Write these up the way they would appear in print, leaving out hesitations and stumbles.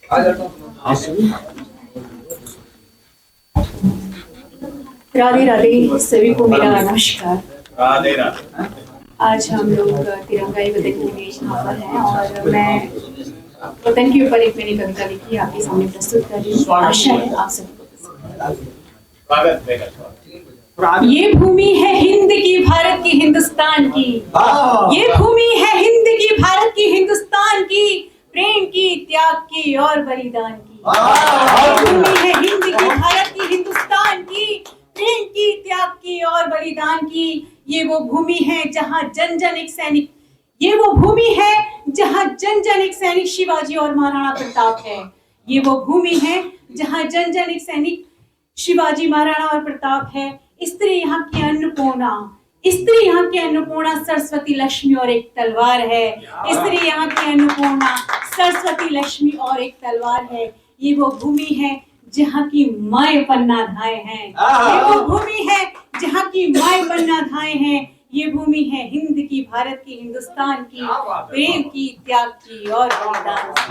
राधे राधे सभी को मेरा नमस्कार। राधे राधे। आज हम लोग तिरंगाई वतन के लिए यहाँ पर हैं और मैं वतन के ऊपर एक मैंने कविता लिखी आपके सामने प्रस्तुत कर रही हूँ। आशा है आप सभी को पसंद आएगी। ये भूमि है हिंद की, भारत की, हिंदुस्तान की। ये भूमि है हिंद की, भारत की, हिंदुस्तान की, प्रेम की, त्याग की और बलिदान की। ये भूमि है हिंद की, भारत की, हिंदुस्तान की, प्रेम की, त्याग की और बलिदान की। ये वो भूमि है जहाँ जन जन एक सैनिक, ये वो भूमि है जहाँ जन जन एक सैनिक शिवाजी और महाराणा प्रताप है। ये वो भूमि है जहाँ जन जन एक सैनिक शिवाजी, महाराणा और प्रताप है। स्त्री यहाँ की अन्नपूर्णा, स्त्री यहाँ की अन्नपूर्णा सरस्वती, लक्ष्मी और एक तलवार है। स्त्री यहाँ की अन्नपूर्णा सरस्वती, लक्ष्मी और एक तलवार है। ये वो भूमि है जहाँ की माए पन्नाधाए हैं। ये वो भूमि है जहाँ की माए पन्नाधाए हैं। ये भूमि है हिंद की, भारत की, हिंदुस्तान की, प्रेम की, त्याग की और बलिदान की।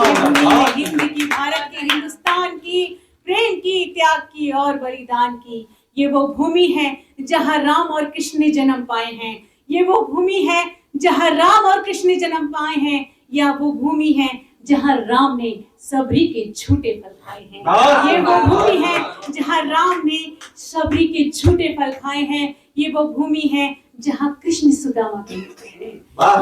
ये भूमि है हिंद की, भारत की, हिंदुस्तान की, प्रेम की, त्याग की और बलिदान की। ये वो भूमि है जहाँ राम और कृष्ण ने जन्म पाए हैं। ये वो भूमि है जहाँ राम और कृष्ण ने जन्म पाए हैं। या वो भूमि है जहाँ राम ने सबरी के झूठे फल खाए हैं। ये वो भूमि है जहाँ राम ने सबरी के झूठे फल खाए हैं। ये वो भूमि है जहाँ कृष्ण सुदामा के मित्र हैं।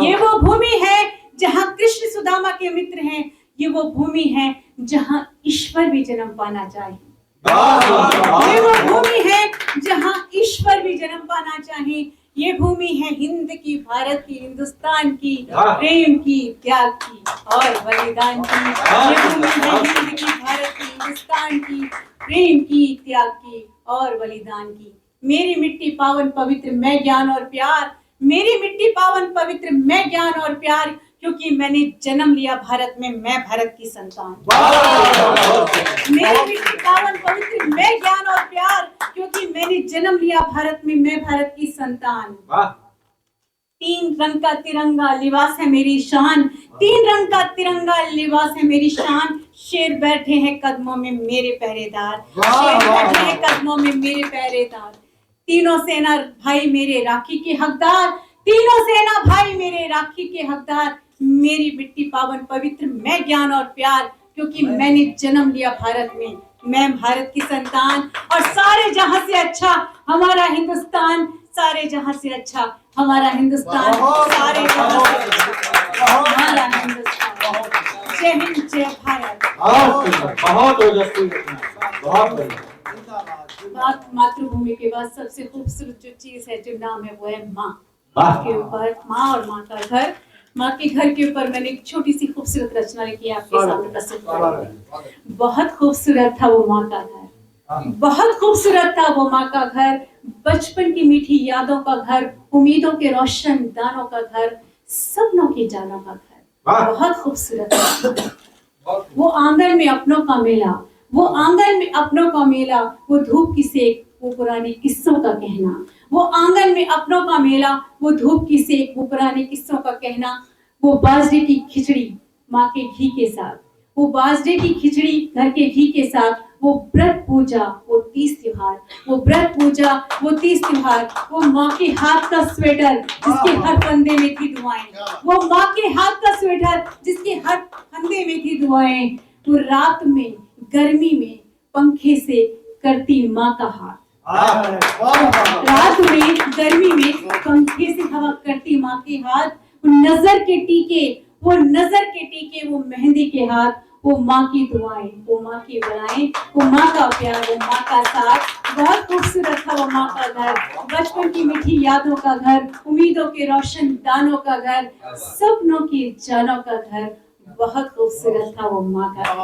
ये वो भूमि है जहाँ कृष्ण सुदामा के मित्र हैं। ये वो भूमि है जहाँ ईश्वर भी जन्म पाना चाहे। ये वो भूमि है जहाँ ईश्वर भी जन्म पाना चाहे। ये भूमि है हिंद की, भारत की, हिंदुस्तान की, प्रेम की, त्याग की और बलिदान की। ये भूमि है हिंद की, भारत की, हिंदुस्तान की, प्रेम की, त्याग की और बलिदान की। मेरी मिट्टी पावन पवित्र, मैं ज्ञान और प्यार। मेरी मिट्टी पावन पवित्र, मैं ज्ञान और प्यार, क्योंकि मैंने जन्म लिया भारत में, मैं भारत की संतान। मेरी मिट्टी पावन पवित्र, मैं ज्ञान और प्यार, क्योंकि मैंने जन्म लिया भारत में, मैं भारत की संतान। तीन रंग का तिरंगा लिबास है मेरी शान, तीन रंग का तिरंगा लिबास है मेरी शान। शेर बैठे हैं कदमों में मेरे पहरेदार, शेर बैठे हैं कदमों में मेरे पहरेदार। तीनों सेना भाई मेरे राखी के हकदार, तीनों सेना भाई मेरे राखी के हकदार। मेरी मिट्टी पावन पवित्र, मैं ज्ञान और प्यार, क्योंकि मैंने जन्म लिया भारत में, मैं भारत की संतान। और सारे जहां से अच्छा हमारा हिंदुस्तान, सारे जहां से अच्छा हमारा हिंदुस्तान, सारे जहां से अच्छा हमारा हिंदुस्तान। जय हिंद, जय भारत। बहुत मातृभूमि के बाद सबसे खूबसूरत जो चीज है, जो नाम है, वो है माँ। के ऊपर माँ और माँ का घर, माँ के घर के ऊपर मैंने एक छोटी सी खूबसूरत रचना लिखी है, आपके सामने प्रस्तुत कर रही हूं। बहुत खूबसूरत था वो माँ का घर, बहुत खूबसूरत था वो माँ का घर। बचपन की मीठी यादों का घर, उम्मीदों के रोशन दानों का घर, सपनों की जानों का घर, बहुत खूबसूरत था। वो आंगन में अपनों का मेला, वो आंगन में अपनों का मेला, वो धूप की सेक, वो पुराने किस्सों का कहना। वो आंगन में अपनों का मेला, वो धूप की सेक, वो पुराने किस्सों का कहना। वो बाजरे की खिचड़ी माँ के घी के साथ, वो बाजरे की खिचड़ी घर के घी के साथ। वो व्रत पूजा, वो 30 त्योहार, वो व्रत पूजा, वो 30 त्योहार। वो माँ के हाथ का स्वेटर जिसके हर फंदे में थी दुआएं, वो माँ के हाथ का स्वेटर जिसके हर फंदे में थी दुआएं। वो रात में गर्मी में पंखे से करती माँ का हाथ, रात में गर्मी में पंखे से हवा करती माँ के हाथ। वो नजर के टीके, वो नजर के टीके, वो मेहंदी के हाथ। वो माँ की दुआएं, वो माँ की बलाएं, वो माँ का प्यार, वो माँ का साथ। बहुत खूबसूरत था वो माँ का घर, बचपन की मीठी यादों का घर, उम्मीदों के रोशन दानों का घर, सपनों की जानों का घर। बहुत खूबसूरत था वो माँ का घर।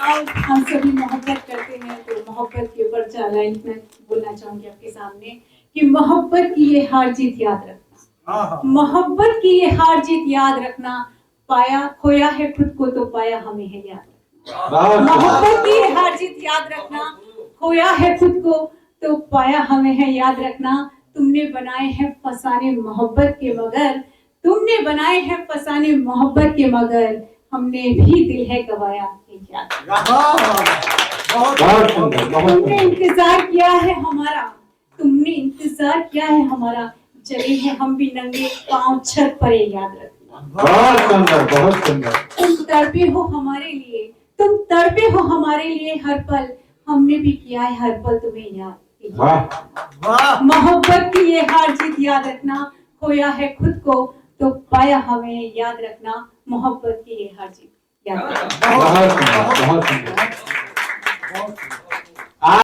और हम सभी मोहब्बत करते हैं, तो मोहब्बत के ऊपर 4 लाइन मैं बोलना चाहूंगी आपके सामने कि मोहब्बत की ये हार जीत याद रखना, मोहब्बत की ये हार जीत याद रखना। पाया खोया है खुद को तो पाया हमें है याद रखना। मोहब्बत की ये हार जीत याद रखना, खोया है खुद को तो पाया हमें है याद रखना। तुमने बनाए हैं फसाने मोहब्बत के मगर, तुमने बनाए हैं फसाने मोहब्बत के मगर। हमने भी दिल है गवाया एक याद। बहुत सुंदर, बहुत तुमने सुंदर। इंतजार किया है हमारा, तुमने इंतजार किया है हमारा, चले हैं हम भी नंगे पांव छत पर ये याद रखना। बहुत सुंदर, बहुत सुंदर। तुम तड़पे हो हमारे लिए, तुम तड़पे हो हमारे लिए हर पल, हमने भी किया है हर पल तुम्हें याद। वाह मोहब्बत की ये हार जीत याद रखना, खोया है खुद को तो पाया हमें याद रखना, मोहब्बत की ये हार जीत याद रखना। बहुत सुंदर, बहुत सुंदर।